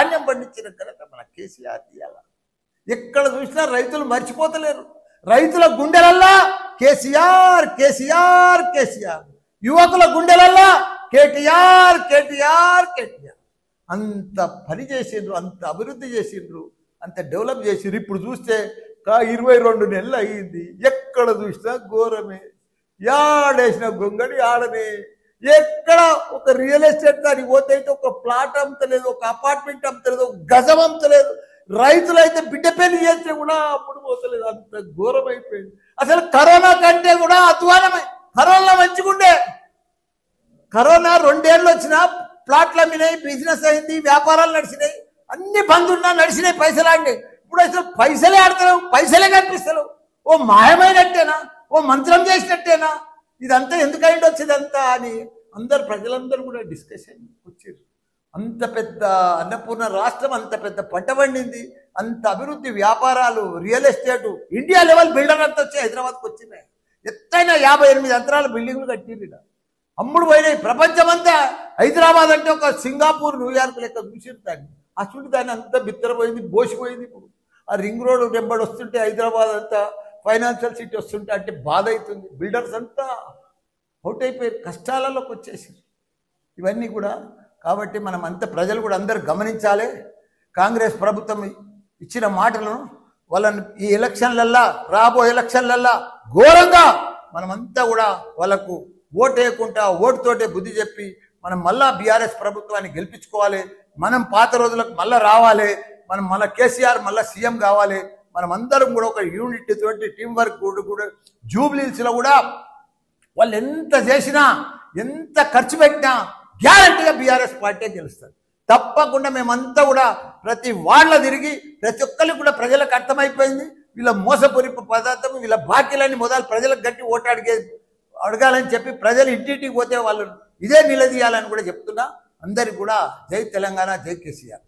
ధాన్యం పండించిన ఘనత మన కేసీఆర్ తీయాల. ఎక్కడ చూసినా రైతులు మర్చిపోతలేరు. రైతుల గుండెలల్లా కేసీఆర్ కేసీఆర్ కేసీఆర్, యువకుల గుండెలల్లా కేటీఆర్ కేటీఆర్ కేటీఆర్. అంత పని చేసిండ్రు, అంత అభివృద్ధి చేసిండ్రు, అంత డెవలప్ చేసిండ్రు. ఇప్పుడు చూస్తే 22 నెలలు అయ్యింది, ఎక్కడ చూసినా ఘోరమే. యాడేసిన గొంగడి ఆడనే. ఎక్కడ ఒక రియల్ ఎస్టేట్ దానికి పోతే అయితే ఒక ప్లాట్ అమ్మతలేదు, ఒక అపార్ట్మెంట్ అమ్మతలేదు, ఒక గజం అమ్మతలేదు. రైతులైతే బిడ్డ పెళ్లి చేస్తే కూడా అప్పుడు పోతలేదు. అంత ఘోరం అయిపోయింది. అసలు కరోనా కంటే కూడా అధ్వానమే. కరోనా మంచిగుండే. కరోనా 2 ఏళ్ళు వచ్చినా ప్లాట్లు అమ్మినాయి, బిజినెస్ అయింది, వ్యాపారాలు నడిచినాయి, అన్ని బంద్ ఉన్నా నడిచినాయి, పైసలు ఆడినాయి. ఇప్పుడు అసలు పైసలే ఆడతలేవు, పైసలే కనిపిస్తలేవు. ఓ మాయమైనట్టేనా, ఓ మంత్రం చేసినట్టేనా, ఇదంతా ఎందుకైంది వచ్చిందంతా అని ప్రజలందరూ కూడా డిస్కషన్ వచ్చారు. అంత పెద్ద అన్నపూర్ణ రాష్ట్రం, అంత పెద్ద పంట పండింది, అంత అభివృద్ధి, వ్యాపారాలు, real estate, India level builder అంతా వచ్చి హైదరాబాద్కి వచ్చినాయి. ఎత్తైన 58 అంతరాల బిల్డింగ్లు కట్టింది. అమ్ముడు పోయినాయి. ప్రపంచమంతా హైదరాబాద్ అంటే ఒక సింగపూర్, న్యూయార్క్ లెక్క చూసిరు దాన్ని. ఆ చుట్టూ దాన్ని అంతా బిత్తరపోయింది, బోసిపోయింది. ఇప్పుడు ఆ రింగ్ రోడ్ వెంబడి వస్తుంటే హైదరాబాద్ అంతా ఫైనాన్షియల్ సిటీ వస్తుంటే అంటే బాధ అవుతుంది. బిల్డర్స్ అంతా అవుట్ అయిపోయారు, కష్టాలలోకి వచ్చేసారు. ఇవన్నీ కూడా కాబట్టి మనం అంతా ప్రజలు కూడా అందరూ గమనించాలి. కాంగ్రెస్ ప్రభుత్వం ఇచ్చిన మాటలను వాళ్ళని ఈ ఎలక్షన్లల్లా, రాబోయే ఎలక్షన్లల్లా ఘోరంగా మనమంతా కూడా వాళ్ళకు ఓటు వేయకుండా ఓటుతోటే బుద్ధి చెప్పి మనం మళ్ళా బీఆర్ఎస్ ప్రభుత్వాన్ని గెలిపించుకోవాలి. మనం పాత రోజులకు మళ్ళీ రావాలి. మనం మళ్ళీ కేసీఆర్ మళ్ళీ సీఎం కావాలి. మనం అందరం కూడా ఒక యూనిట్ తోటి టీం వర్క్ కూడా జూబ్లీహిల్స్లో కూడా వాళ్ళు ఎంత చేసినా, ఎంత ఖర్చు పెట్టినా గ్యారంటీగా బీఆర్ఎస్ పార్టీ గెలుస్తుంది. తప్పకుండా మేమంతా కూడా ప్రతి వాళ్ళ తిరిగి ప్రతి ఒక్కరికి కూడా ప్రజలకు అర్థమైపోయింది. వీళ్ళ మోసపూరిత పదార్థం, వీళ్ళ బాకీలన్నీ మొదలు ప్రజలకు గట్టి ఓటు అడగాలని చెప్పి ప్రజలు ఇంటింటికి పోతే వాళ్ళు ఇదే నిలదీయాలని కూడా చెప్తున్నా. అందరికి కూడా జై తెలంగాణ, జై కేసీఆర్.